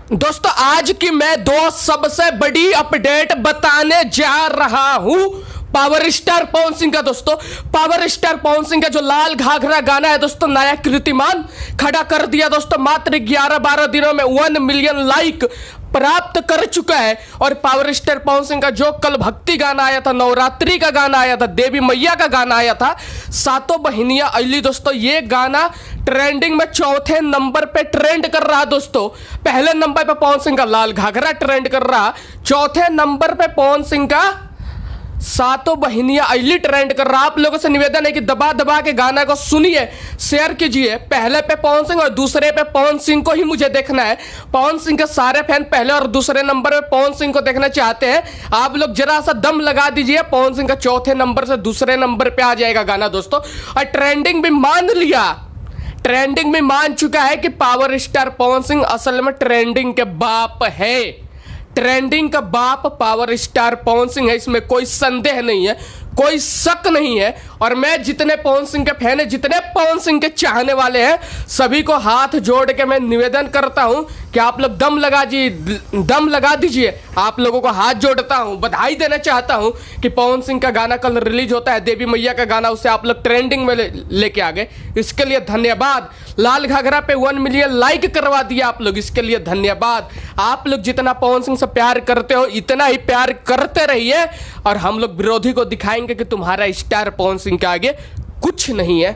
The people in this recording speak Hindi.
दोस्तों आज की मैं दो सबसे बड़ी अपडेट बताने जा रहा हूं पावर स्टार पवन सिंह का। दोस्तों पावर स्टार पवन सिंह का जो लाल घाघरा गाना है दोस्तों, नया कीर्तिमान खड़ा कर दिया दोस्तों। मात्र 11-12 दिनों में 1 मिलियन लाइक प्राप्त कर चुका है। और पावर स्टार पवन सिंह का जो कल भक्ति गाना आया था, नवरात्रि का गाना आया था, देवी मैया का गाना आया था, सातों बहिनियां अली दोस्तों, ये गाना ट्रेंडिंग में चौथे नंबर पे ट्रेंड कर रहा दोस्तों। पहले नंबर पे पवन सिंह का लाल घाघरा ट्रेंड कर रहा, चौथे नंबर पे पवन सिंह का सातों बहिनियां अली ट्रेंड कर रहा। आप लोगों से निवेदन है कि दबा दबा के गाना को सुनिए, शेयर कीजिए। पहले पे पवन सिंह और दूसरे पे पवन सिंह को ही मुझे देखना है। पवन सिंह के सारे फैन पहले और दूसरे नंबर पे पवन सिंह को देखना चाहते हैं। आप लोग जरा सा दम लगा दीजिए, पवन सिंह का चौथे नंबर से दूसरे नंबर पे आ जाएगा गाना दोस्तों। और ट्रेंडिंग भी मान लिया, ट्रेंडिंग में मान चुका है कि पावर स्टार पवन सिंह असल में ट्रेंडिंग के बाप है। ट्रेंडिंग का बाप पावर स्टार पवन सिंह है, इसमें कोई संदेह नहीं है, कोई शक नहीं है। और मैं जितने पवन सिंह के फैन है, जितने पवन सिंह के चाहने वाले हैं, सभी को हाथ जोड़ के मैं निवेदन करता हूं कि आप लोग दम लगा दीजिए। आप लोगों को हाथ जोड़ता हूं, बधाई देना चाहता हूं कि पवन सिंह का गाना कल रिलीज होता है, देवी मैया का गाना, उसे आप लोग ट्रेंडिंग में लेके आ गए, इसके लिए धन्यवाद। लाल घाघरा पे 1 मिलियन लाइक करवा दिया आप लोग, इसके लिए धन्यवाद। आप लोग जितना पवन सिंह से प्यार करते हो, इतना ही प्यार करते रहिए। और हम लोग विरोधी को दिखाएंगे कि तुम्हारा स्टार पवन सिंह के आगे कुछ नहीं है।